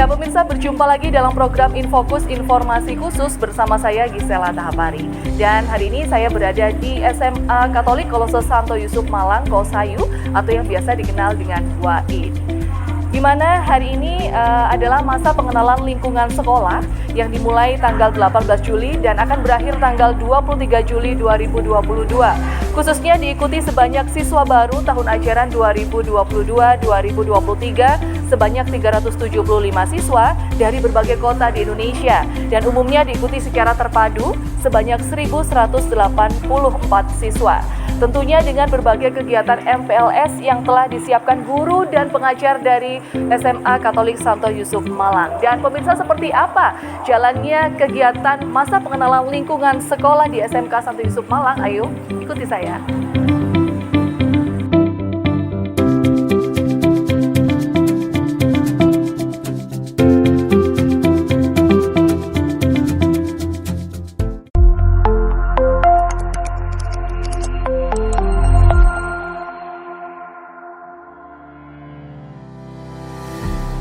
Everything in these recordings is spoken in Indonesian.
Ya, pemirsa, berjumpa lagi dalam program Infokus Informasi Khusus bersama saya Gisela Tahapari. Dan hari ini saya berada di SMA Katolik Kolose Santo Yusuf Malang, Kosayu, atau yang biasa dikenal dengan WAIN. Di mana hari ini adalah masa pengenalan lingkungan sekolah yang dimulai tanggal 18 Juli dan akan berakhir tanggal 23 Juli 2022. Khususnya diikuti sebanyak siswa baru tahun ajaran 2022-2023 sebanyak 375 siswa dari berbagai kota di Indonesia dan umumnya diikuti secara terpadu sebanyak 1.184 siswa. Tentunya dengan berbagai kegiatan MPLS yang telah disiapkan guru dan pengajar dari SMA Katolik Santo Yusuf Malang. Dan pemirsa, seperti apa jalannya kegiatan masa pengenalan lingkungan sekolah di SMK Santo Yusuf Malang? Ayo ikuti saya.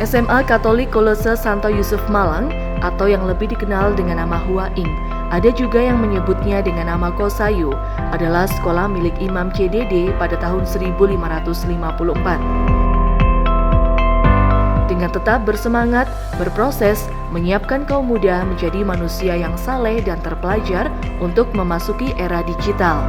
SMA Katolik Kolose Santo Yusuf Malang atau yang lebih dikenal dengan nama WAIN, ada juga yang menyebutnya dengan nama Kosayu, adalah sekolah milik Imam CDD pada tahun 1554. Dengan tetap bersemangat, berproses, menyiapkan kaum muda menjadi manusia yang saleh dan terpelajar untuk memasuki era digital.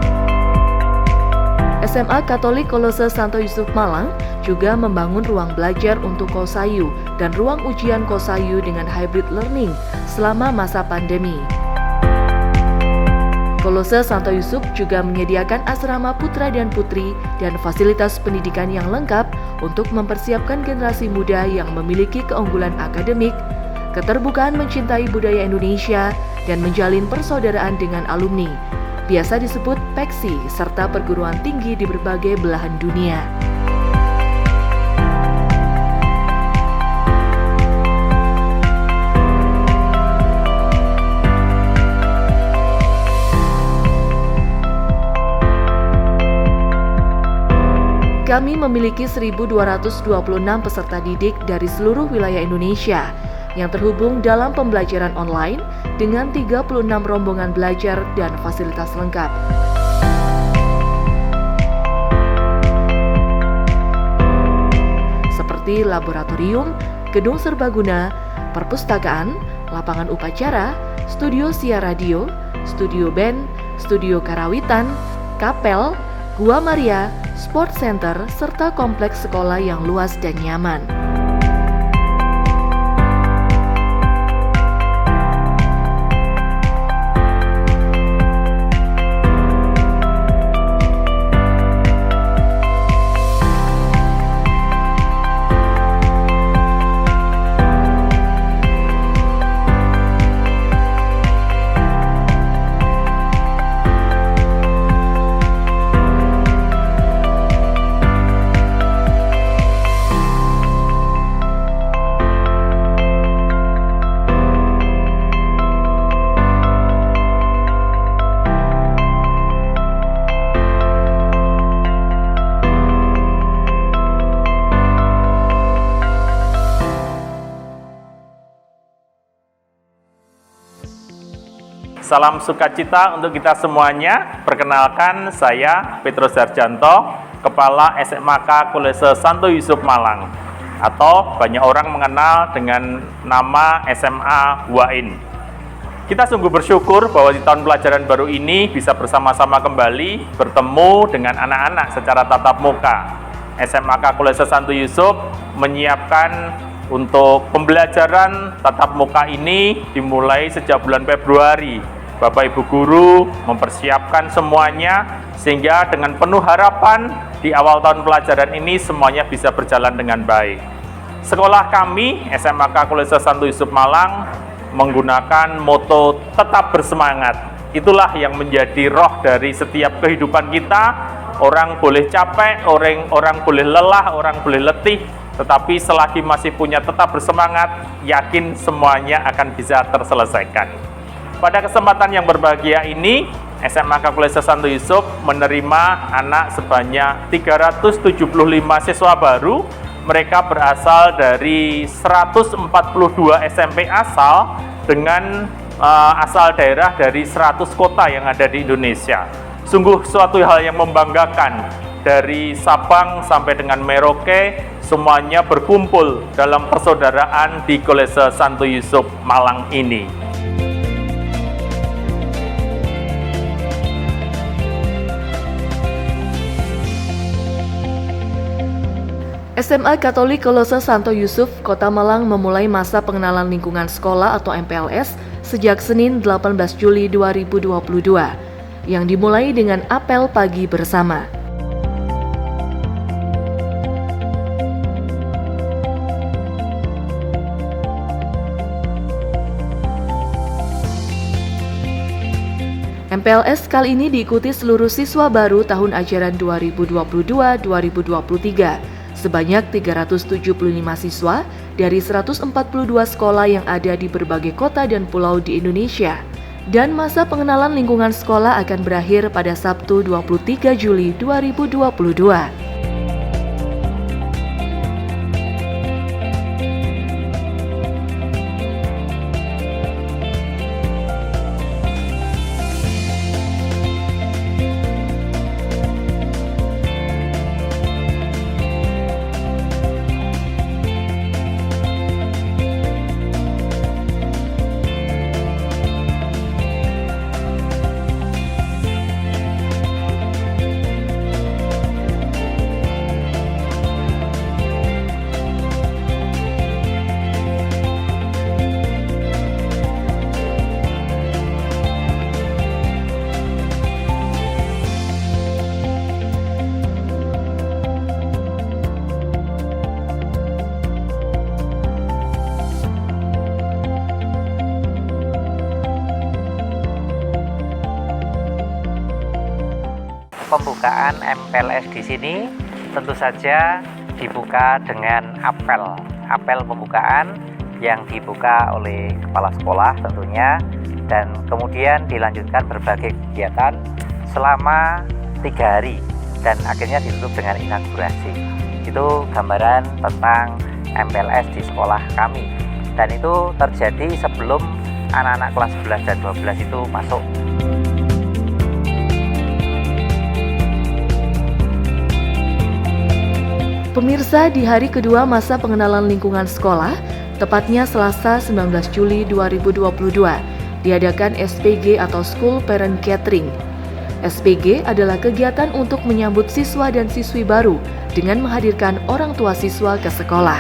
SMA Katolik Kolose Santo Yusuf Malang juga membangun ruang belajar untuk Kosayu dan ruang ujian Kosayu dengan hybrid learning selama masa pandemi. Kolose Santo Yusuf juga menyediakan asrama putra dan putri dan fasilitas pendidikan yang lengkap untuk mempersiapkan generasi muda yang memiliki keunggulan akademik, keterbukaan mencintai budaya Indonesia, dan menjalin persaudaraan dengan alumni, biasa disebut peksi, serta perguruan tinggi di berbagai belahan dunia. Kami memiliki 1.226 peserta didik dari seluruh wilayah Indonesia yang terhubung dalam pembelajaran online dengan 36 rombongan belajar dan fasilitas lengkap. Seperti laboratorium, gedung serbaguna, perpustakaan, lapangan upacara, studio siar radio, studio band, studio karawitan, kapel, Gua Maria, sport center, serta kompleks sekolah yang luas dan nyaman. Salam sukacita untuk kita semuanya. Perkenalkan, saya Petrus Darjanto, Kepala SMK Kolose Santo Yusuf Malang, atau banyak orang mengenal dengan nama SMA WAIN. Kita sungguh bersyukur bahwa di tahun pelajaran baru ini bisa bersama-sama kembali bertemu dengan anak-anak secara tatap muka. SMK Kolose Santo Yusuf menyiapkan untuk pembelajaran tatap muka ini dimulai sejak bulan Februari. Bapak Ibu Guru mempersiapkan semuanya sehingga dengan penuh harapan di awal tahun pelajaran ini semuanya bisa berjalan dengan baik. Sekolah kami, SMK Kolose Santo Yusuf Malang, menggunakan moto tetap bersemangat. Itulah yang menjadi roh dari setiap kehidupan kita. Orang boleh capek, orang boleh lelah, orang boleh letih, tetapi selagi masih punya tetap bersemangat, yakin semuanya akan bisa terselesaikan. Pada kesempatan yang berbahagia ini, SMK Kolose Santo Yusuf menerima anak sebanyak 375 siswa baru mereka berasal dari 142 SMP asal dengan asal daerah dari 100 kota yang ada di Indonesia. Sungguh suatu hal yang membanggakan, dari Sabang sampai dengan Merauke semuanya berkumpul dalam persaudaraan di Kolese Santo Yusuf Malang ini. SMA Katolik Kolose Santo Yusuf, Kota Malang memulai masa pengenalan lingkungan sekolah atau MPLS sejak Senin 18 Juli 2022, yang dimulai dengan apel pagi bersama. MPLS kali ini diikuti seluruh siswa baru tahun ajaran 2022-2023. Sebanyak 375 siswa dari 142 sekolah yang ada di berbagai kota dan pulau di Indonesia. Dan masa pengenalan lingkungan sekolah akan berakhir pada Sabtu 23 Juli 2022. Pembukaan MPLS di sini tentu saja dibuka dengan apel pembukaan yang dibuka oleh kepala sekolah tentunya, dan kemudian dilanjutkan berbagai kegiatan selama 3 hari dan akhirnya ditutup dengan inaugurasi. Itu gambaran tentang MPLS di sekolah kami, dan itu terjadi sebelum anak-anak kelas 11 dan 12 itu masuk. Pemirsa, di hari kedua masa pengenalan lingkungan sekolah, tepatnya Selasa 19 Juli 2022, diadakan SPG atau School Parent Gathering. SPG adalah kegiatan untuk menyambut siswa dan siswi baru dengan menghadirkan orang tua siswa ke sekolah.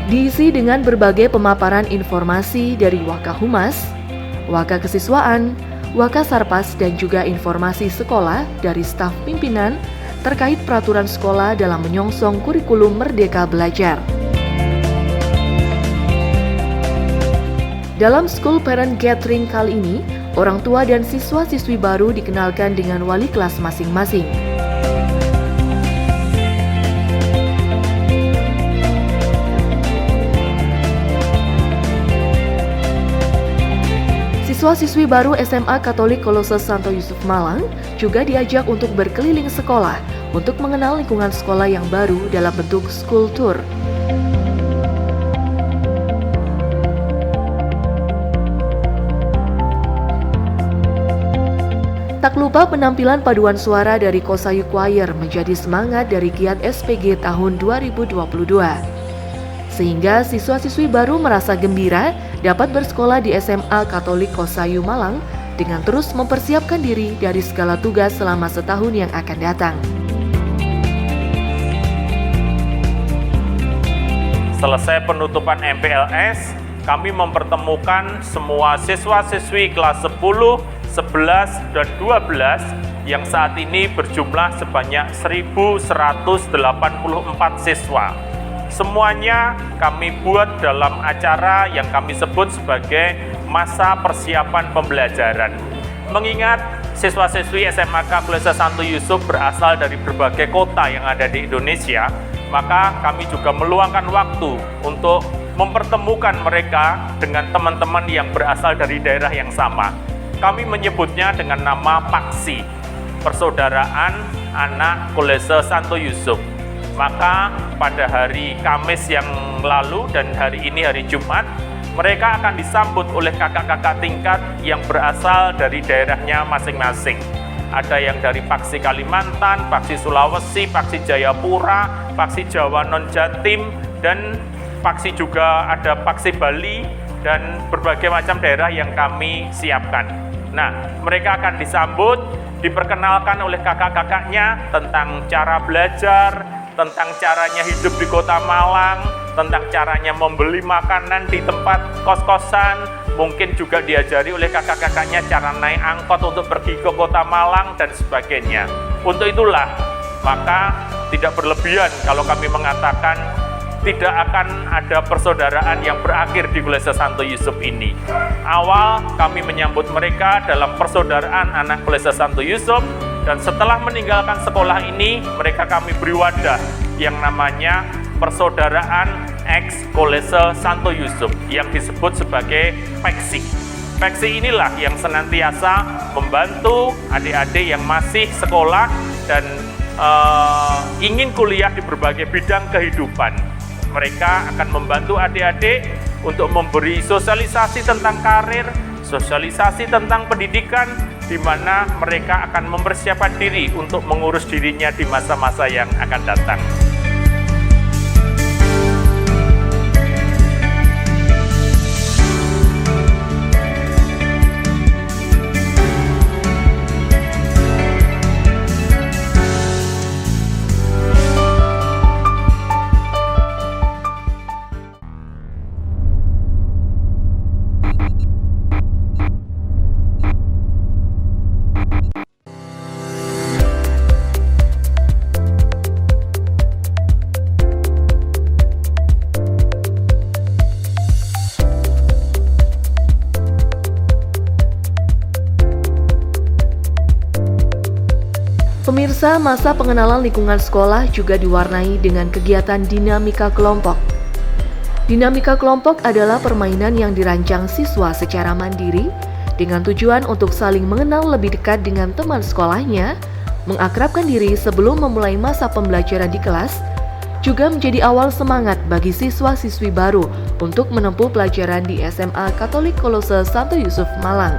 Diisi dengan berbagai pemaparan informasi dari Wakahumas, Waka Kesiswaan, Wakasarpas, dan juga informasi sekolah dari staf pimpinan terkait peraturan sekolah dalam menyongsong kurikulum Merdeka Belajar. Dalam School Parent Gathering kali ini, orang tua dan siswa-siswi baru dikenalkan dengan wali kelas masing-masing. Siswa-siswi baru SMA Katolik Kolose Santo Yusuf Malang juga diajak untuk berkeliling sekolah untuk mengenal lingkungan sekolah yang baru dalam bentuk school tour. Tak lupa penampilan paduan suara dari Kosayu Choir menjadi semangat dari giat SPG tahun 2022. Sehingga siswa-siswi baru merasa gembira dapat bersekolah di SMA Katolik Kosayu Malang dengan terus mempersiapkan diri dari segala tugas selama setahun yang akan datang. Selesai penutupan MPLS, kami mempertemukan semua siswa-siswi kelas 10, 11, dan 12 yang saat ini berjumlah sebanyak 1.184 siswa. Semuanya kami buat dalam acara yang kami sebut sebagai masa persiapan pembelajaran. Mengingat siswa-siswi SMAK Kolese Santo Yusuf berasal dari berbagai kota yang ada di Indonesia, maka kami juga meluangkan waktu untuk mempertemukan mereka dengan teman-teman yang berasal dari daerah yang sama. Kami menyebutnya dengan nama Paksi. persaudaraan anak Kolese Santo Yusuf. Maka pada hari Kamis yang lalu dan hari ini hari Jumat, mereka akan disambut oleh kakak-kakak tingkat yang berasal dari daerahnya masing-masing. Ada yang dari Paksi Kalimantan, Paksi Sulawesi, Paksi Jayapura, Paksi Jawa Non-Jatim, dan Paksi juga ada Paksi Bali, dan berbagai macam daerah yang kami siapkan. Nah, mereka akan disambut, diperkenalkan oleh kakak-kakaknya tentang cara belajar, tentang caranya hidup di Kota Malang, tentang caranya membeli makanan di tempat kos-kosan, mungkin juga diajari oleh kakak-kakaknya cara naik angkot untuk pergi ke Kota Malang, dan sebagainya. Untuk itulah, maka tidak berlebihan kalau kami mengatakan tidak akan ada persaudaraan yang berakhir di Kolese Santo Yusuf ini. Awal kami menyambut mereka dalam persaudaraan anak Kolese Santo Yusuf, dan setelah meninggalkan sekolah ini, mereka kami beri wadah yang namanya Persaudaraan Eks Kolese Santo Yusuf yang disebut sebagai PEKSI. PEKSI inilah yang senantiasa membantu adik-adik yang masih sekolah dan ingin kuliah di berbagai bidang kehidupan. Mereka akan membantu adik-adik untuk memberi sosialisasi tentang karir, sosialisasi tentang pendidikan, di mana mereka akan mempersiapkan diri untuk mengurus dirinya di masa-masa yang akan datang. Pemirsa, masa pengenalan lingkungan sekolah juga diwarnai dengan kegiatan dinamika kelompok. Dinamika kelompok adalah permainan yang dirancang siswa secara mandiri dengan tujuan untuk saling mengenal lebih dekat dengan teman sekolahnya, mengakrabkan diri sebelum memulai masa pembelajaran di kelas, juga menjadi awal semangat bagi siswa-siswi baru untuk menempuh pelajaran di SMA Katolik Kolose Santo Yusuf Malang.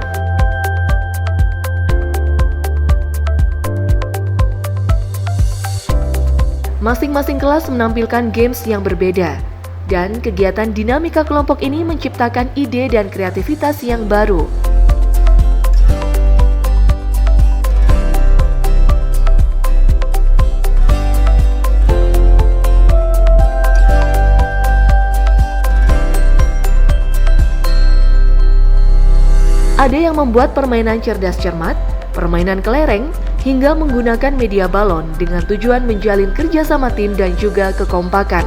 Masing-masing kelas menampilkan games yang berbeda, dan kegiatan dinamika kelompok ini menciptakan ide dan kreativitas yang baru. Ada yang membuat permainan cerdas cermat, permainan kelereng, hingga menggunakan media balon dengan tujuan menjalin kerjasama tim dan juga kekompakan.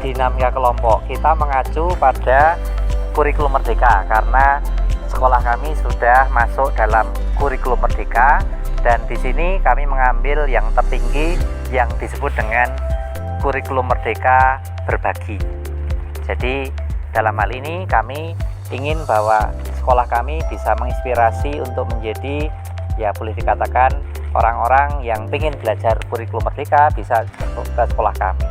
Dinamika kelompok kita mengacu pada kurikulum Merdeka karena sekolah kami sudah masuk dalam kurikulum Merdeka, dan di sini kami mengambil yang tertinggi yang disebut dengan kurikulum Merdeka berbagi. Jadi dalam hal ini kami ingin bahwa sekolah kami bisa menginspirasi untuk menjadi, ya boleh dikatakan, orang-orang yang ingin belajar kurikulum Merdeka bisa ke sekolah kami.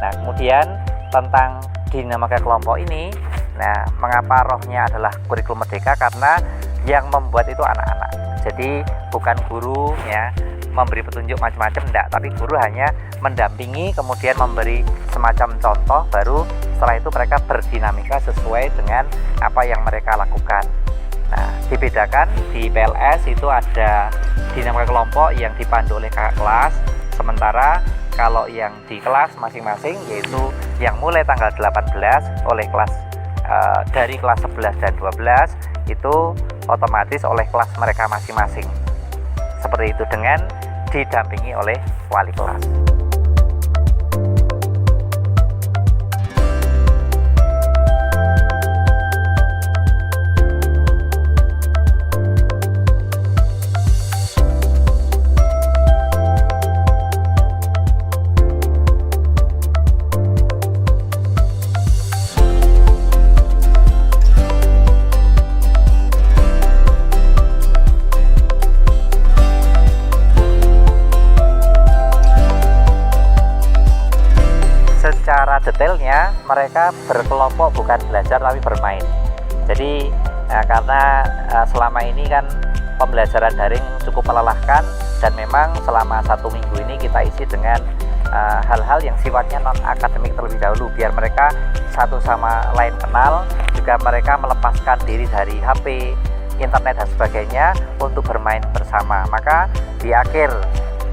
Nah, kemudian tentang dinamika kelompok ini, nah mengapa rohnya adalah kurikulum Merdeka? Karena yang membuat itu anak-anak. Jadi bukan guru ya memberi petunjuk macam-macam, enggak, tapi guru hanya mendampingi, kemudian memberi semacam contoh, baru setelah itu mereka berdinamika sesuai dengan apa yang mereka lakukan. Nah, dibedakan di PLS itu ada dinamika kelompok yang dipandu oleh kakak kelas, sementara kalau yang di kelas masing-masing yaitu yang mulai tanggal 18 oleh kelas dari kelas 11 dan 12 itu otomatis oleh kelas mereka masing-masing. Seperti itu dengan didampingi oleh wali kelas. detailnya mereka berkelompok bukan belajar tapi bermain. Jadi karena selama ini kan pembelajaran daring cukup melelahkan, dan memang selama 1 minggu ini kita isi dengan hal-hal yang sifatnya non akademik terlebih dahulu, biar mereka satu sama lain kenal, juga mereka melepaskan diri dari HP, internet dan sebagainya untuk bermain bersama. Maka di akhir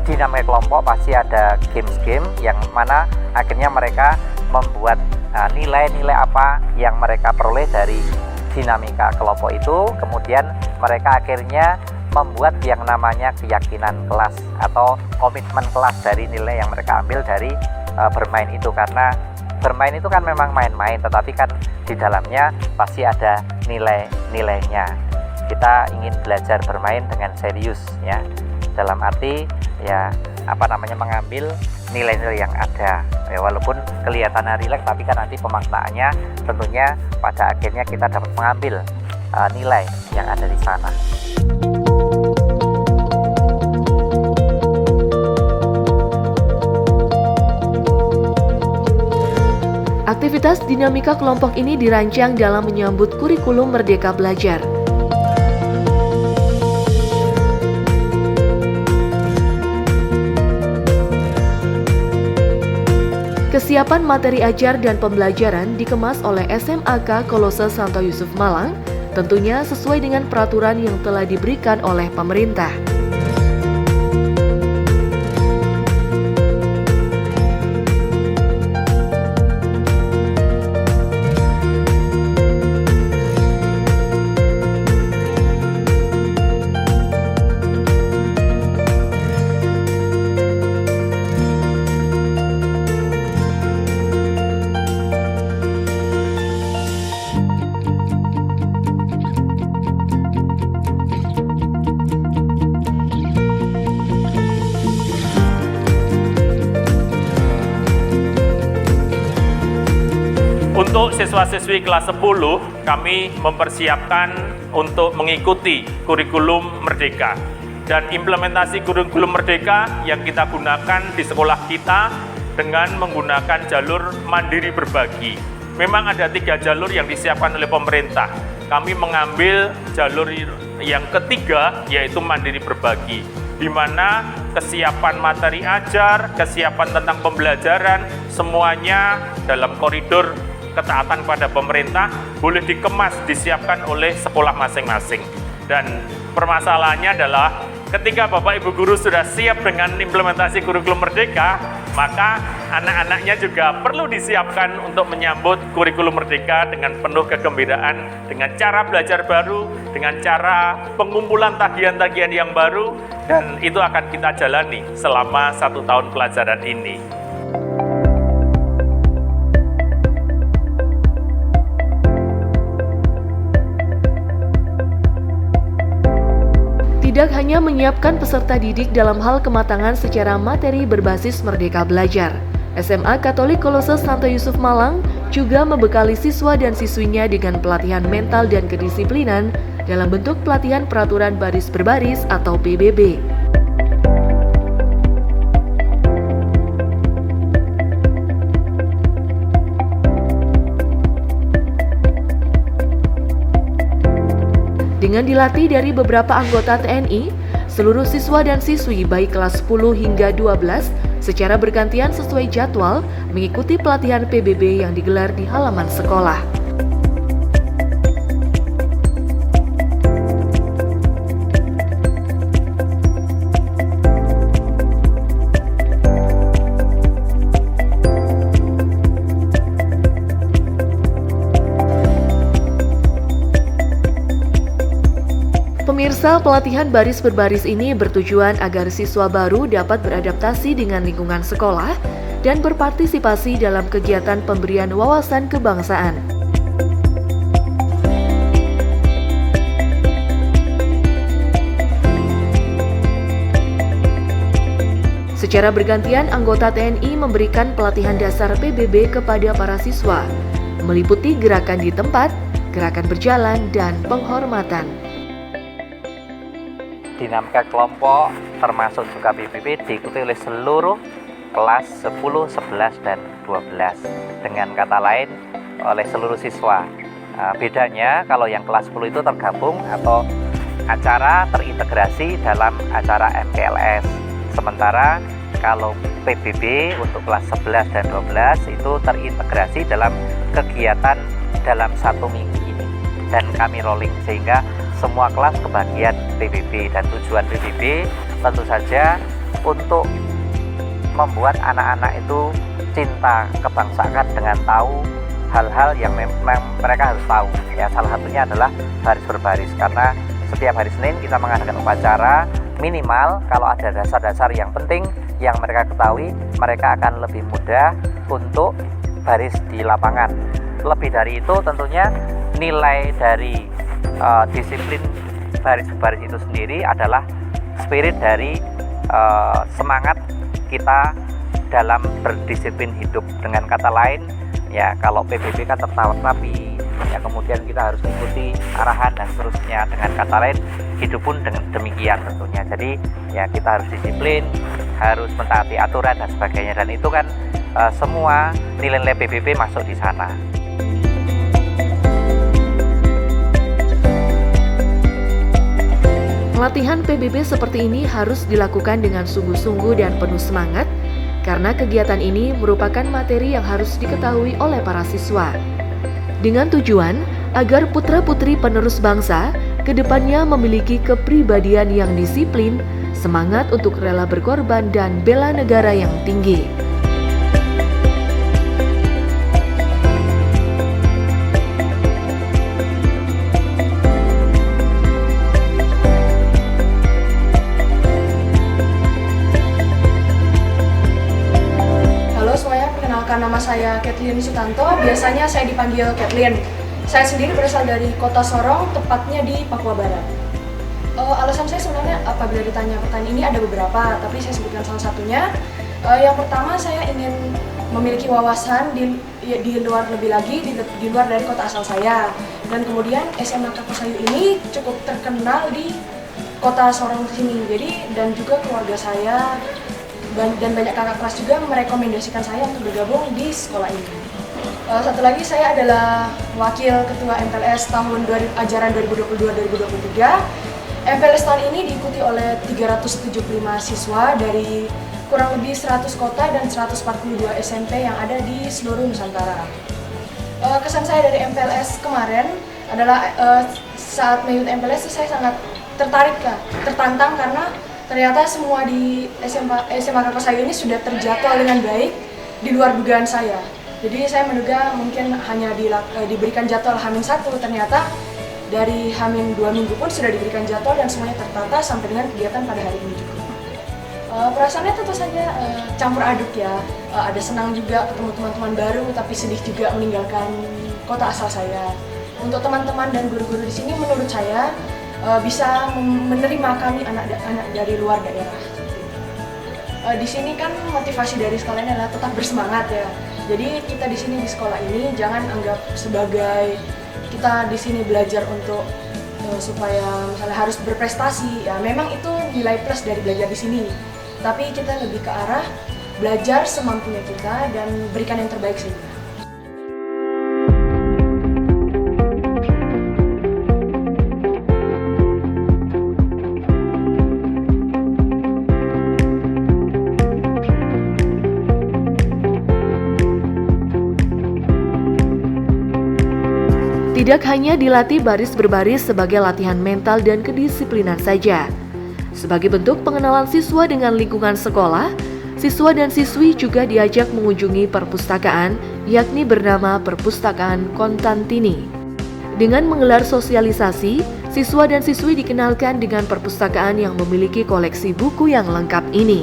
dinamika kelompok pasti ada games-game yang mana akhirnya mereka membuat nilai-nilai apa yang mereka peroleh dari dinamika kelompok itu, kemudian mereka akhirnya membuat yang namanya keyakinan kelas atau komitmen kelas dari nilai yang mereka ambil dari bermain itu. Karena bermain itu kan memang main-main, tetapi kan di dalamnya pasti ada nilai-nilainya. Kita ingin belajar bermain dengan serius ya, dalam arti ya mengambil nilai-nilai yang ada ya, walaupun kelihatannya rileks tapi kan nanti pemaknaannya tentunya pada akhirnya kita dapat mengambil nilai yang ada di sana. Aktivitas dinamika kelompok ini dirancang dalam menyambut kurikulum Merdeka Belajar. Kesiapan materi ajar dan pembelajaran dikemas oleh SMAK Kolose Santo Yusuf Malang, tentunya sesuai dengan peraturan yang telah diberikan oleh pemerintah. Untuk siswa-siswi kelas 10, kami mempersiapkan untuk mengikuti kurikulum Merdeka. Dan implementasi kurikulum Merdeka yang kita gunakan di sekolah kita dengan menggunakan jalur mandiri berbagi. Memang ada 3 jalur yang disiapkan oleh pemerintah. Kami mengambil jalur yang ketiga, yaitu mandiri berbagi, di mana kesiapan materi ajar, kesiapan tentang pembelajaran, semuanya dalam koridor ketaatan pada pemerintah boleh dikemas, disiapkan oleh sekolah masing-masing. Dan permasalahannya adalah ketika Bapak Ibu Guru sudah siap dengan implementasi kurikulum Merdeka, maka anak-anaknya juga perlu disiapkan untuk menyambut kurikulum Merdeka dengan penuh kegembiraan, dengan cara belajar baru, dengan cara pengumpulan tagihan-tagihan yang baru, dan itu akan kita jalani selama 1 tahun pelajaran ini. Tidak hanya menyiapkan peserta didik dalam hal kematangan secara materi berbasis Merdeka Belajar, SMA Katolik Kolose Santo Yusuf Malang juga membekali siswa dan siswinya dengan pelatihan mental dan kedisiplinan dalam bentuk pelatihan peraturan baris berbaris atau PBB. Dengan dilatih dari beberapa anggota TNI, seluruh siswa dan siswi baik kelas 10 hingga 12 secara bergantian sesuai jadwal mengikuti pelatihan PBB yang digelar di halaman sekolah. Pemirsa, pelatihan baris berbaris ini bertujuan agar siswa baru dapat beradaptasi dengan lingkungan sekolah dan berpartisipasi dalam kegiatan pemberian wawasan kebangsaan. Secara bergantian, anggota TNI memberikan pelatihan dasar PBB kepada para siswa, meliputi gerakan di tempat, gerakan berjalan, dan penghormatan. Dinamika kelompok termasuk juga PBB diikuti oleh seluruh kelas 10, 11, dan 12. Dengan kata lain, oleh seluruh siswa. Bedanya kalau yang kelas 10 itu tergabung atau acara terintegrasi dalam acara MPLS. Sementara kalau PBB untuk kelas 11 dan 12 itu terintegrasi dalam kegiatan dalam 1 minggu ini. Dan kami rolling sehingga semua kelas kebagian PBB, dan tujuan PBB tentu saja untuk membuat anak-anak itu cinta kebangsaan dengan tahu hal-hal yang memang mereka harus tahu. Ya, salah satunya adalah baris berbaris, karena setiap hari Senin kita mengadakan upacara. Minimal kalau ada dasar-dasar yang penting yang mereka ketahui, mereka akan lebih mudah untuk baris di lapangan. Lebih dari itu tentunya nilai dari disiplin baris baris itu sendiri adalah spirit dari semangat kita dalam berdisiplin hidup. Dengan kata lain, ya kalau PBB kan tertata-rapi, ya kemudian kita harus mengikuti arahan dan seterusnya. Dengan kata lain, hidup pun dengan demikian tentunya. Jadi ya kita harus disiplin, harus mentaati aturan dan sebagainya, dan itu kan semua nilai-nilai PBB masuk di sana. Latihan PBB seperti ini harus dilakukan dengan sungguh-sungguh dan penuh semangat, karena kegiatan ini merupakan materi yang harus diketahui oleh para siswa. Dengan tujuan agar putra-putri penerus bangsa kedepannya memiliki kepribadian yang disiplin, semangat untuk rela berkorban, dan bela negara yang tinggi. Nama saya Kathleen Sutanto, biasanya saya dipanggil Kathleen. Saya sendiri berasal dari kota Sorong, tepatnya di Papua Barat. Alasan saya sebenarnya apabila ditanya pertanyaan ini ada beberapa, tapi saya sebutkan salah satunya. Yang pertama, saya ingin memiliki wawasan di luar lebih lagi, di luar dari kota asal saya. Dan kemudian SMAK Kosayu ini cukup terkenal di kota Sorong sini. Jadi dan juga keluarga saya dan banyak kakak kelas juga merekomendasikan saya untuk bergabung di sekolah ini. Satu lagi, saya adalah wakil ketua MPLS tahun ajaran 2022-2023. MPLS tahun ini diikuti oleh 375 siswa dari kurang lebih 100 kota dan 142 SMP yang ada di seluruh Nusantara. Kesan saya dari MPLS kemarin adalah saat mengikuti MPLS saya sangat tertantang karena ternyata semua di SMAK Kosayu ini sudah terjadwal dengan baik di luar dugaan saya. Jadi saya menduga mungkin hanya diberikan jadwal H-1, ternyata dari H-2 minggu pun sudah diberikan jadwal dan semuanya tertata sampai dengan kegiatan pada hari ini juga. Perasaannya tentu saja campur aduk ya. Ada senang juga ketemu teman-teman baru, tapi sedih juga meninggalkan kota asal saya. Untuk teman-teman dan guru-guru di sini menurut saya bisa menerima kami anak-anak dari luar daerah. Di sini kan motivasi dari sekolah ini adalah tetap bersemangat ya. Jadi kita di sini di sekolah ini jangan anggap sebagai kita di sini belajar untuk supaya misalnya harus berprestasi. Ya memang itu nilai plus dari belajar di sini. Tapi kita lebih ke arah belajar semampunya kita dan berikan yang terbaik saja. Tidak hanya dilatih baris berbaris sebagai latihan mental dan kedisiplinan saja. Sebagai bentuk pengenalan siswa dengan lingkungan sekolah, siswa dan siswi juga diajak mengunjungi perpustakaan, yakni bernama Perpustakaan Kontantini. Dengan menggelar sosialisasi, siswa dan siswi dikenalkan dengan perpustakaan yang memiliki koleksi buku yang lengkap ini.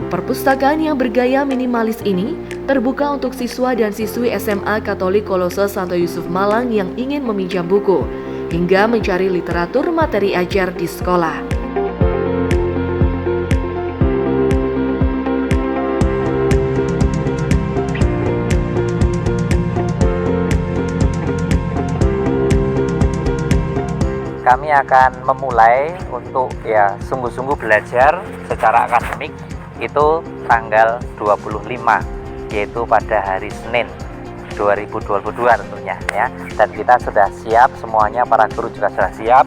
Perpustakaan yang bergaya minimalis ini terbuka untuk siswa dan siswi SMA Katolik Kolose Santo Yusuf Malang yang ingin meminjam buku, hingga mencari literatur materi ajar di sekolah. Kami akan memulai untuk sungguh-sungguh belajar secara akademik itu tanggal 25, yaitu pada hari Senin 2022 tentunya ya. Dan kita sudah siap semuanya, para guru juga sudah siap.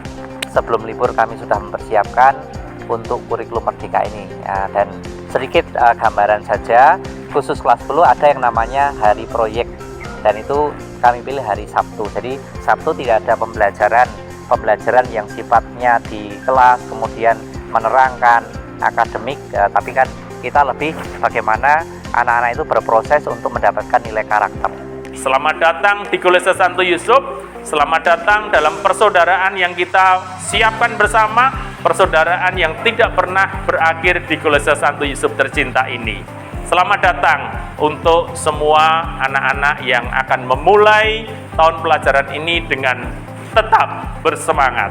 Sebelum libur kami sudah mempersiapkan untuk kurikulum Merdeka ini ya. Dan sedikit gambaran saja, khusus kelas 10 ada yang namanya hari proyek, dan itu kami pilih hari Sabtu. Jadi Sabtu tidak ada pembelajaran yang sifatnya di kelas kemudian menerangkan akademik, tapi kan kita lebih bagaimana anak-anak itu berproses untuk mendapatkan nilai karakter. Selamat datang di Kolese Santo Yusuf, selamat datang dalam persaudaraan yang kita siapkan bersama, persaudaraan yang tidak pernah berakhir di Kolese Santo Yusuf tercinta ini. Selamat datang untuk semua anak-anak yang akan memulai tahun pelajaran ini dengan tetap bersemangat.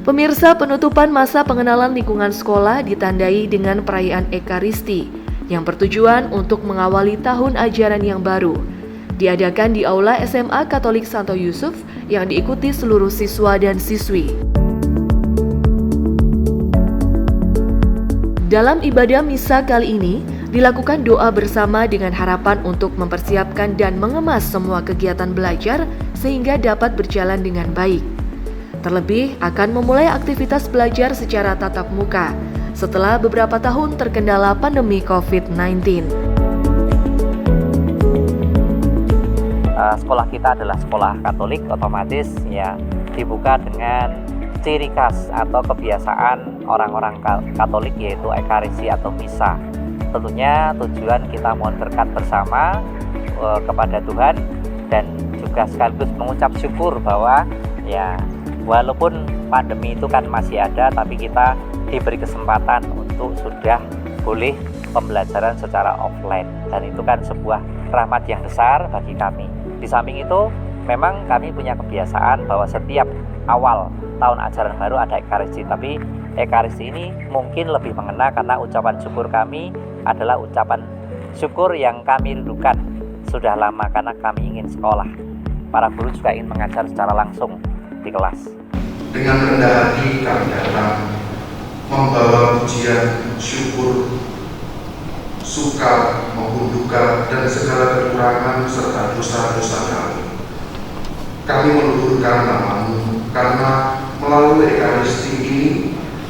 Pemirsa, penutupan masa pengenalan lingkungan sekolah ditandai dengan perayaan Ekaristi yang bertujuan untuk mengawali tahun ajaran yang baru. Diadakan di Aula SMA Katolik Santo Yusuf yang diikuti seluruh siswa dan siswi. Dalam ibadah misa kali ini, dilakukan doa bersama dengan harapan untuk mempersiapkan dan mengemas semua kegiatan belajar sehingga dapat berjalan dengan baik. Terlebih akan memulai aktivitas belajar secara tatap muka setelah beberapa tahun terkendala pandemi COVID-19. Sekolah kita adalah sekolah Katolik, otomatis ya dibuka dengan ciri khas atau kebiasaan orang-orang Katolik, yaitu Ekaristi atau misa. Tentunya tujuan kita mohon berkat bersama kepada Tuhan, dan juga sekaligus mengucap syukur bahwa ya walaupun pandemi itu kan masih ada, tapi kita diberi kesempatan untuk sudah boleh pembelajaran secara offline, dan itu kan sebuah rahmat yang besar bagi kami. Di samping itu, memang kami punya kebiasaan bahwa setiap awal tahun ajaran baru ada Ekaristi, tapi Ekaristi ini mungkin lebih mengena karena ucapan syukur kami adalah ucapan syukur yang kami rindukan sudah lama karena kami ingin sekolah. Para guru juga ingin mengajar secara langsung di kelas. Dengan rendah hati kami datang membawa pujian, syukur, suka maupun duka dan segala kekurangan serta dosa-dosa kami. Kami meluhurkan nama-Mu karena melalui Ekaristi ini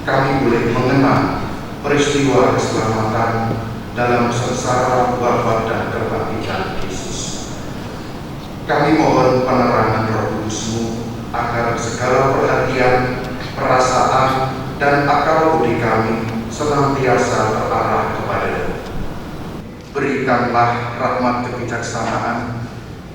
kami boleh mengenang peristiwa keselamatan dalam sengsara, wafat dan kebangkitan Yesus. Kami mohon penerangan Roh Kudus-Mu agar segala perhatian, perasaan, dan akal budi kami senantiasa terarah kepada-Mu. Berikanlah rahmat kebijaksanaan,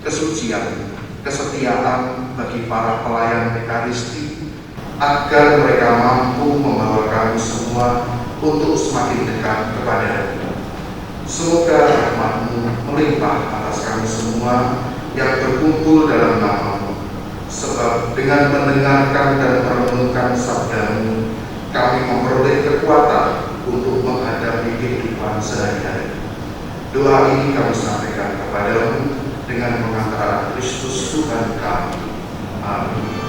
kesucian, kesetiaan bagi para pelayan Ekaristi, agar mereka mampu membawa kami semua untuk semakin dekat kepada-Mu. Semoga rahmat-Mu melimpah atas kami semua yang berkumpul dalam nama-Mu. Sebab dengan mendengarkan dan merenungkan sabda-Mu, kami memperoleh kekuatan untuk menghadapi kehidupan sehari-hari. Doa ini kami sampaikan kepada-Mu dengan pengantaran Kristus Tuhan kami. Amin.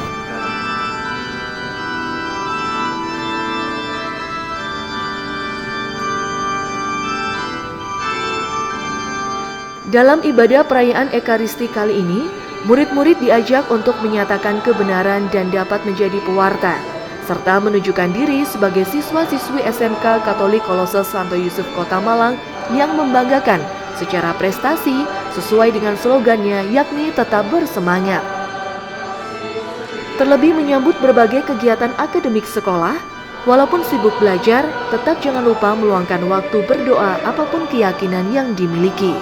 Dalam ibadah perayaan Ekaristi kali ini, murid-murid diajak untuk menyatakan kebenaran dan dapat menjadi pewarta, serta menunjukkan diri sebagai siswa-siswi SMK Katolik Kolose Santo Yusuf Kota Malang yang membanggakan secara prestasi sesuai dengan slogannya, yakni tetap bersemangat. Terlebih menyambut berbagai kegiatan akademik sekolah, walaupun sibuk belajar, tetap jangan lupa meluangkan waktu berdoa apapun keyakinan yang dimiliki.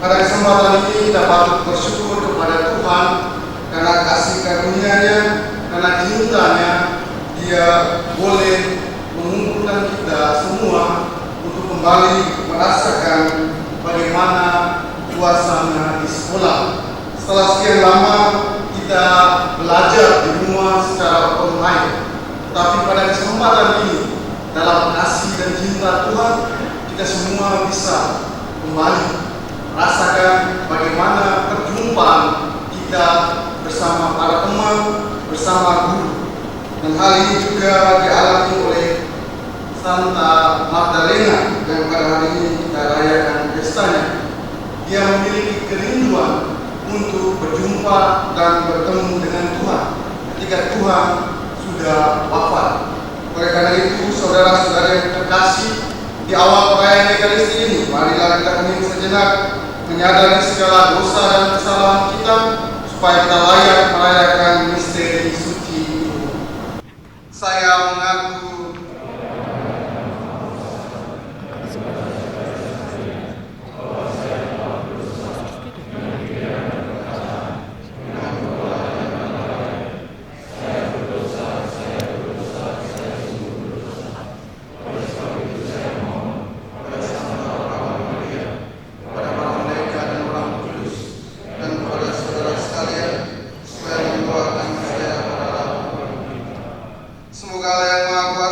Pada kesempatan ini dapat bersyukur kepada Tuhan karena kasih karunia-Nya, karena cintanya Dia boleh mengumpulkan kita semua untuk kembali merasakan bagaimana suasana di sekolah. Setelah sekian lama kita belajar di rumah secara online, tapi pada kesempatan ini dalam kasih dan cinta Tuhan kita semua bisa kembali rasakan bagaimana perjumpaan kita bersama para teman, bersama guru. Dan hal ini juga dialami oleh Santa Magdalena yang pada hari ini kita rayakan pestanya. Dia memiliki kerinduan untuk berjumpa dan bertemu dengan Tuhan ketika Tuhan sudah wafat. Oleh karena itu, saudara-saudara yang terkasih, di awal perayaan Ekaristi ini, marilah kita hening sejenak, menyadari segala dosa dan kesalahan kita, supaya kita layak merayakan misteri suci itu. Saya mengaku Semoga Allah yang Maha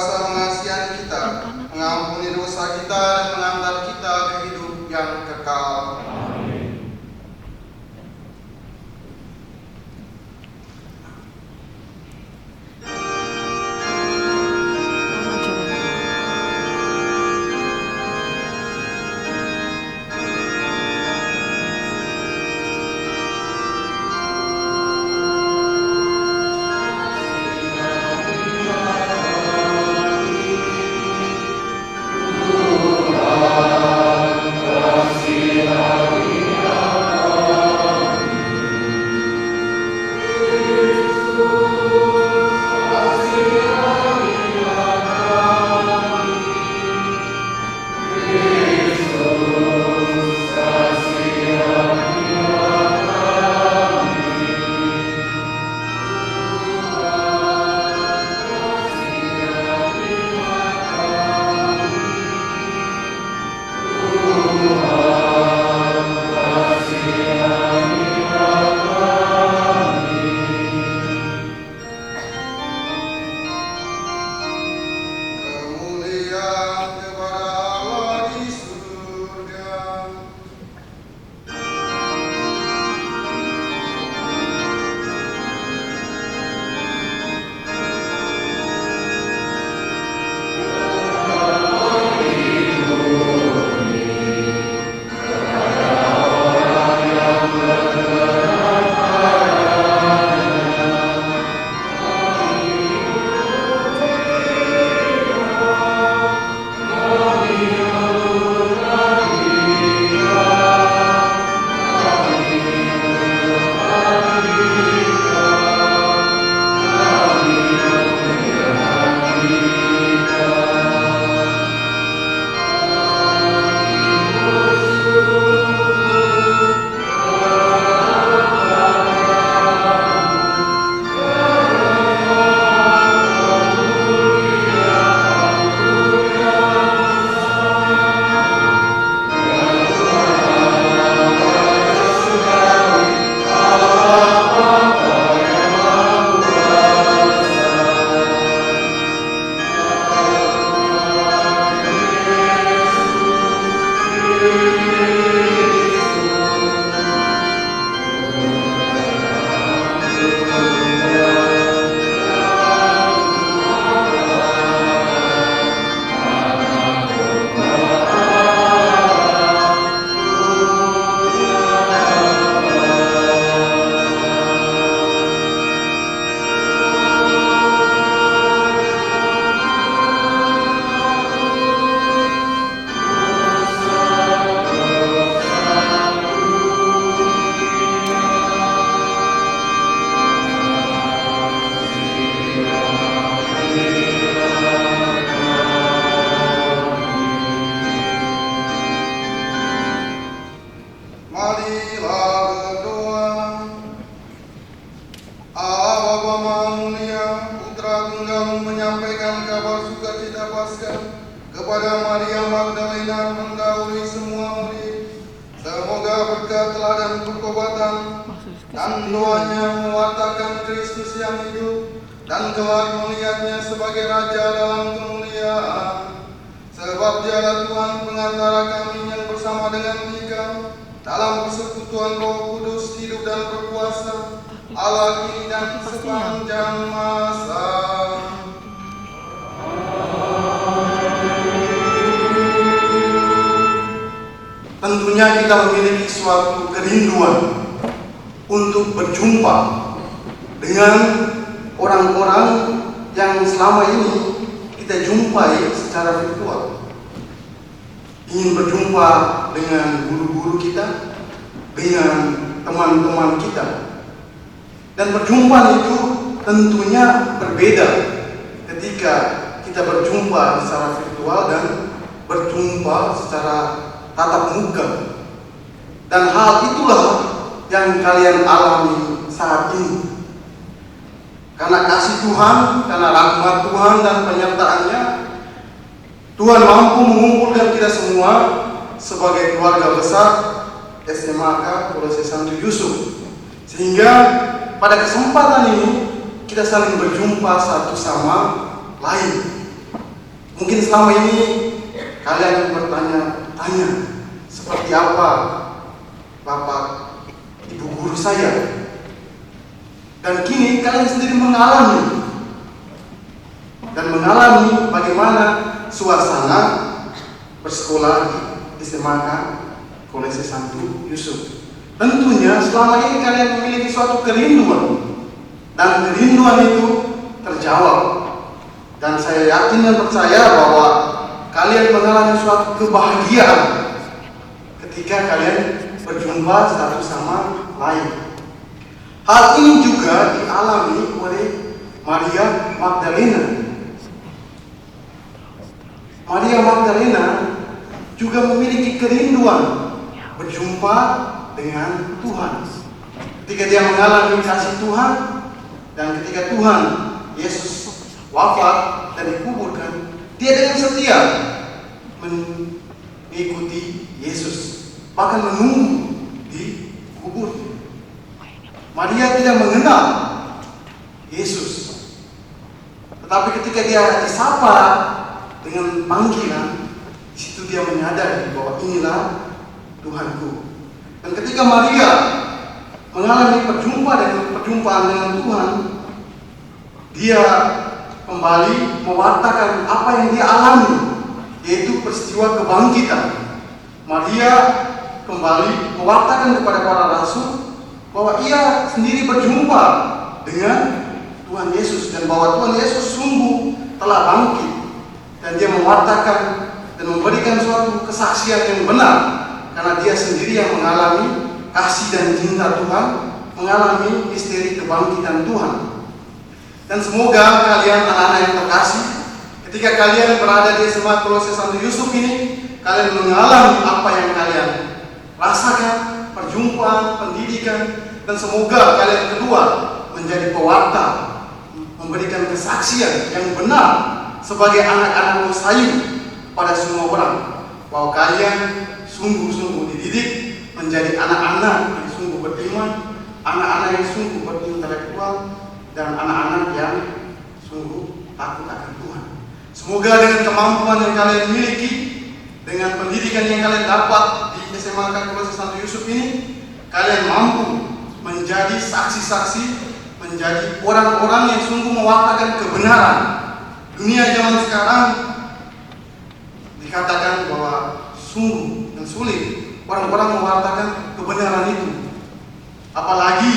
terpuaskan kepada Maria Magdalena mendahului semua murid. Semoga berkat teladan pertobatan dan doanya mewartakan Kristus yang hidup dan kelak melihatnya sebagai Raja dalam kemuliaan. Sebab dialah Tuhan pengantara kami yang bersama dengan Dikau dalam persekutuan Roh Kudus hidup dan berkuasa Allah kini dan sepanjang masa. Tentunya kita memiliki suatu kerinduan untuk berjumpa dengan orang-orang yang selama ini kita jumpai secara virtual. Ingin berjumpa dengan guru-guru kita, dengan teman-teman kita. Dan perjumpaan itu tentunya berbeda ketika kita berjumpa secara virtual dan berjumpa secara tatap muka. Dan hal itulah yang kalian alami saat ini. Karena kasih Tuhan, karena rahmat Tuhan dan penyertaannya, Tuhan mampu mengumpulkan kita semua sebagai keluarga besar SMAK Kolose Santo Yusuf. Sehingga pada kesempatan ini kita saling berjumpa satu sama lain. Mungkin selama ini kalian bertanya-tanya, seperti apa Bapak, Ibu guru saya? Dan kini kalian sendiri mengalami bagaimana suasana bersekolah di SMAK Kolose Santo Yusuf. Tentunya selama ini kalian memiliki suatu kerinduan, dan kerinduan itu terjawab. Dan saya yakin dan percaya bahwa kalian mengalami suatu kebahagiaan ketika kalian berjumpa satu sama lain. Hal ini juga dialami oleh Maria Magdalena. Maria Magdalena juga memiliki kerinduan berjumpa dengan Tuhan. Ketika dia mengalami kasih Tuhan, dan ketika Tuhan Yesus wafat dan dikuburkan, dia dengan setia mengikuti Yesus, bahkan menunggu di kubur. Maria tidak mengenal Yesus, tetapi ketika dia disapa dengan panggilan, di situ dia menyadari bahwa inilah Tuhanku. Dan ketika Maria mengalami perjumpaan dengan Tuhan, dia kembali mewartakan apa yang dia alami, yaitu peristiwa kebangkitan. Maria kembali mewartakan kepada para rasul bahwa ia sendiri berjumpa dengan Tuhan Yesus, dan bahwa Tuhan Yesus sungguh telah bangkit. Dan dia mewartakan dan memberikan suatu kesaksian yang benar, karena dia sendiri yang mengalami kasih dan cinta Tuhan, mengalami misteri kebangkitan Tuhan. Dan semoga kalian anak-anak yang terkasih, ketika kalian berada di SMA Kolose Santo Yusuf ini, kalian mengalami apa yang kalian rasakan, perjumpaan, pendidikan, dan semoga kalian keluar menjadi pewarta, memberikan kesaksian yang benar sebagai anak-anak Kosayu pada semua orang, bahwa kalian sungguh-sungguh dididik menjadi anak-anak yang sungguh beriman, anak-anak yang sungguh berintelektual, dan anak-anak yang sungguh takut akan Tuhan. Semoga dengan kemampuan yang kalian miliki, dengan pendidikan yang kalian dapat di SMA Kolose Santo Yusuf ini, kalian mampu menjadi saksi-saksi, menjadi orang-orang yang sungguh mewartakan kebenaran. Dunia zaman sekarang dikatakan bahwa sungguh dan sulit orang-orang mewartakan kebenaran itu, apalagi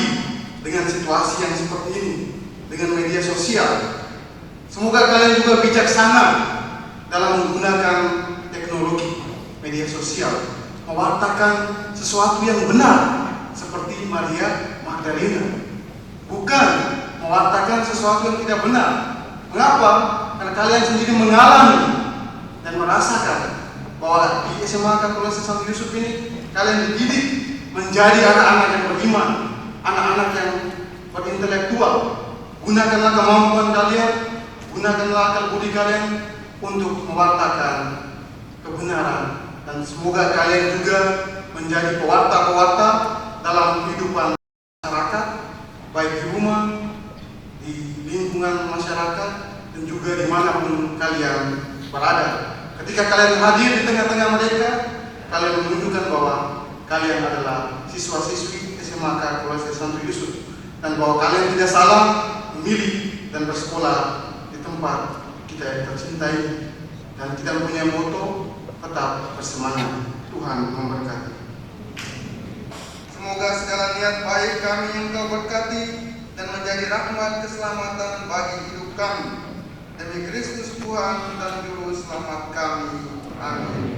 dengan situasi yang seperti ini, dengan media sosial. Semoga kalian juga bijaksana dalam menggunakan teknologi media sosial, mewartakan sesuatu yang benar seperti Maria Magdalena, bukan mewartakan sesuatu yang tidak benar. Mengapa? Karena kalian sendiri mengalami dan merasakan bahwa di SMA Kolose Santo Yusuf ini kalian dididik menjadi anak-anak yang beriman, anak-anak yang berintelektual. Gunakanlah kemampuan kalian, gunakanlah akal budi kalian untuk mewartakan kebenaran, dan semoga kalian juga menjadi pewarta-pewarta dalam kehidupan masyarakat, baik di rumah, di lingkungan masyarakat, dan juga dimanapun kalian berada. Ketika kalian hadir di tengah-tengah mereka, kalian menunjukkan bahwa kalian adalah siswa-siswi SMAK Kolese Santo Yusuf, dan bahwa kalian tidak salah memilih dan bersekolah di tempat kita yang tercintai, dan kita punya moto tetap bersemangat. Tuhan memberkati. Semoga segala niat baik kami yang Kau berkati dan menjadi rahmat keselamatan bagi hidup kami. Demi Kristus Tuhan dan Juru Selamat kami. Amin.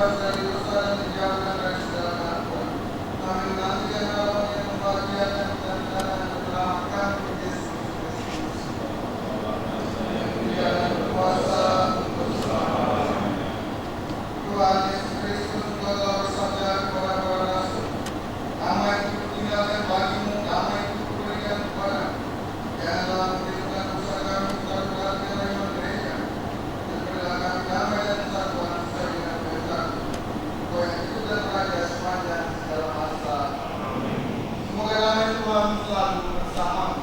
bebas dari dosa dan dijauhkan dari segala keraguan. Kami menantikan harapan yang membahagiakan dan menyelamatkan Yesus Kristus. Dia dan berkuasa untuk selamanya. Tuhan Yesus Kristus juga telah bersabda kepada para rasul, damai itu tinggalkan bagimu, damai itu kuberikan kepadamu. Janganlah menjadikan dosa kami terhadap perhatian iman gereja, dan berilah kami damai dan persatuan sesuai dengan kehendak. Kau yang hidup dan raja sepanjang segala masa. Semoga damai Tuhan selalu bersamamu.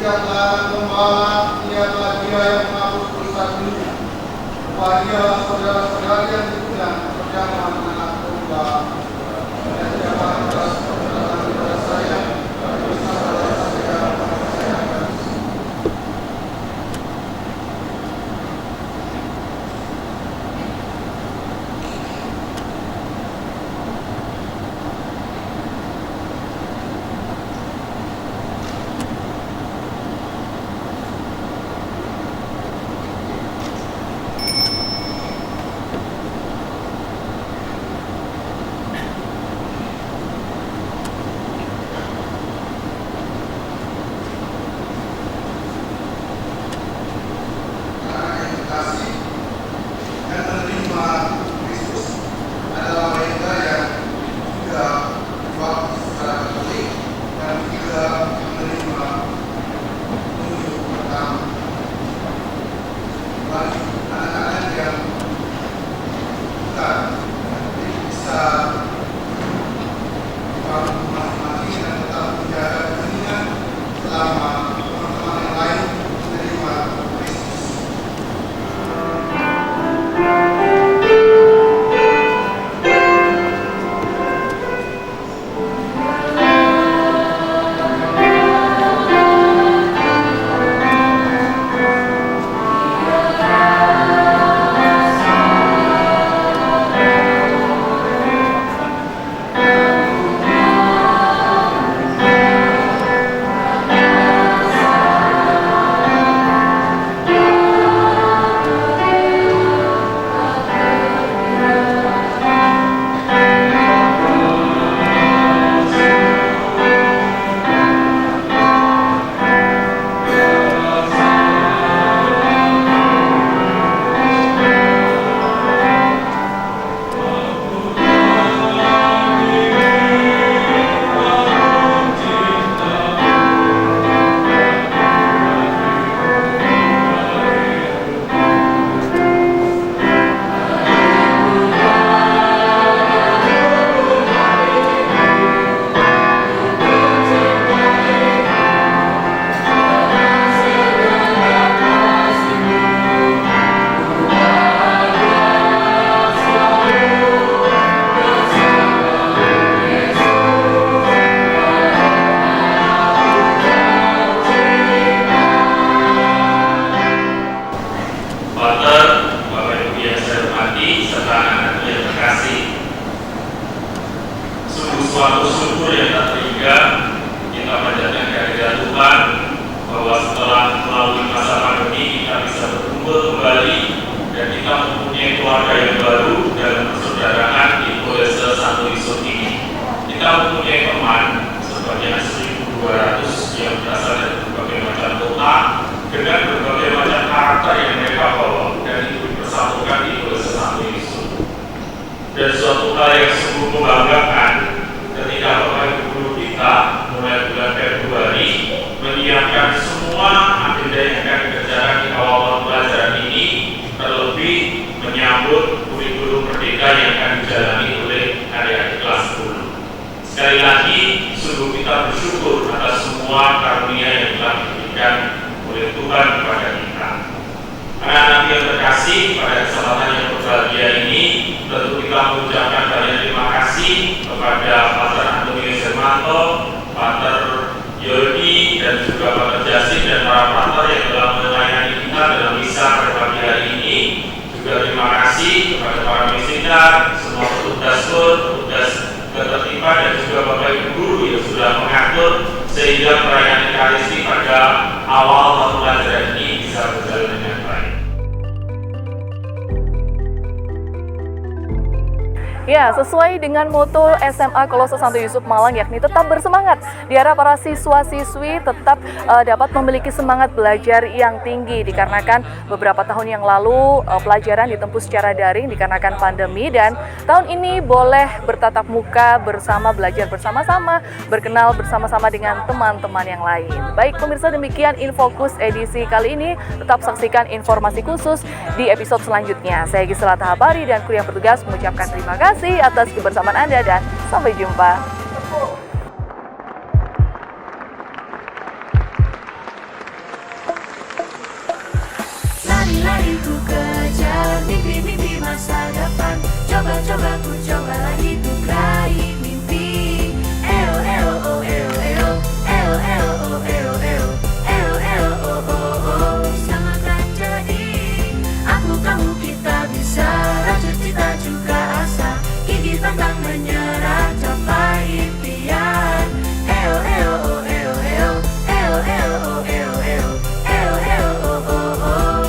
Dialah Gembala, dialah Dia yang menghapus dosa dunia. Bahagialah saudara-saudari yang diundang bersama anak domba. Dan jangan keras perkataan kepada saya, bersama saya akan. suatu syukur yang tak terhingga kita panjatkan kehadirat Tuhan bahwa setelah melalui masa pandemi kita bisa berkumpul kembali dan kita mempunyai keluarga yang baru dalam persaudaraan di Kolese Santo Yusuf ini. Kita mempunyai teman sebanyak 1.200 yang berasal dari berbagai macam kota dengan berbagai macam karakter yang mereka bawa dan itu dipersatukan di Kolese Santo Yusuf. Dan suatu hal yang sungguh membanggakan ketika Bapak Ibu guru kita mulai bulan Februari menyiapkan semua agenda yang akan dikerjakan di awal tahun pelajaran ini, terlebih menyambut kurikulum merdeka yang akan dijalani oleh adik-adik kelas 10. Sekali lagi, sungguh kita bersyukur atas semua karunia yang telah diberikan oleh Tuhan kepada kita. Anak-anak yang terkasih, pada kesempatan yang berbahagia ini, tentu kita mengucapkan banyak terima kasih kepada Pater Antonius Hermanto, Pater Yodi, dan juga Pater Jasin dan para pater yang telah melayani kita dalam misa pada pagi hari ini. Juga terima kasih kepada para misinar, semua petugas petugas ketertiban dan juga Bapak Ibu guru yang sudah mengatur sehingga perayaan Ekaristi pada awal tahun pelajaran ini bisa berjalan dengan baik. Ya, sesuai dengan moto SMA Kolose Santo Yusuf Malang yakni tetap bersemangat. Diharap para siswa-siswi tetap dapat memiliki semangat belajar yang tinggi dikarenakan beberapa tahun yang lalu pelajaran ditempuh secara daring dikarenakan pandemi dan tahun ini boleh bertatap muka bersama, belajar bersama-sama, berkenal bersama-sama dengan teman-teman yang lain. Baik pemirsa, demikian Infokus edisi kali ini. Tetap saksikan informasi khusus di episode selanjutnya. Saya Gisela Tahabari dan kru yang bertugas mengucapkan terima kasih atas kebersamaan Anda dan sampai jumpa. Lari-lari ku kejar mimpi-mimpi masa depan. Coba-coba ku coba lagi tuh raih mimpi. Eo eo oh eo eo eo eo oh eo eo eo eo oh oh oh. Samakan jadi aku kamu kita bisa rajut cita juga asa. Gigi pantang menyerah capai impian. Eo eo oh eo eo eo eo oh eo eo eo eo oh oh oh.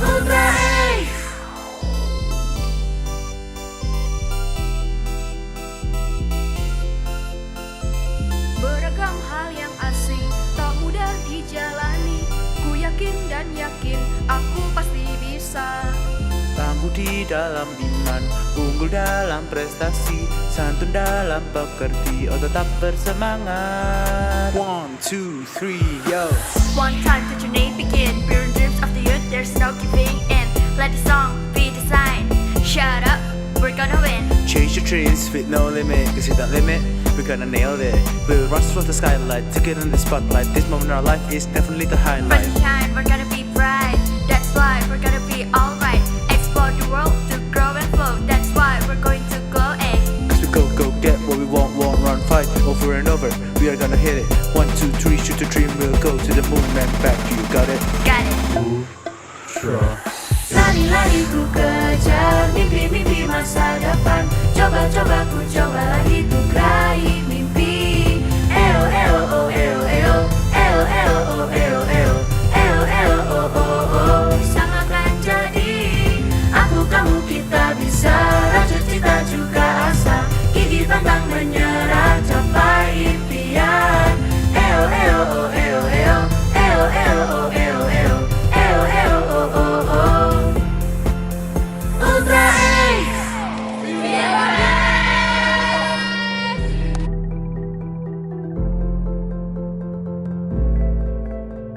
Ultra Ace. Beragam hal yang asing tak mudah dijalani. Ku yakin dan yakin aku pasti bisa. Tangguh di dalam iman, unggul dalam prestasi, santun dalam pekerti, oh tetap bersemangat. 1, 2, 3, yo. One time to your name begin. Pure dreams of the youth, there's no giving in. Let the song be designed. Shut up, we're gonna win. Chase your dreams with no limit, cause with that limit, we're gonna nail it. We'll rush for the skylight, take it in the spotlight. This moment in our life is definitely the highlight. From time, we're gonna be bright. That's why we're gonna be alright. Explore the world to grow and flow. That's why we're going to glow. Cause we go get what we want, won't run, fight over and over. We are gonna hit it. 1, 2, 3, shoot the dream, we'll go to the moon and back. You got it? Got it. Lari-lari ku kejar mimpi-mimpi masa depan. Coba-coba ku coba lagi tuh raih mimpi. Eo eo oh eo eo eo eo oh eo eo eo eo oh oh oh. Samakan jadi aku kamu kita bisa rajut cita juga asa. Gigi pantang menyerah.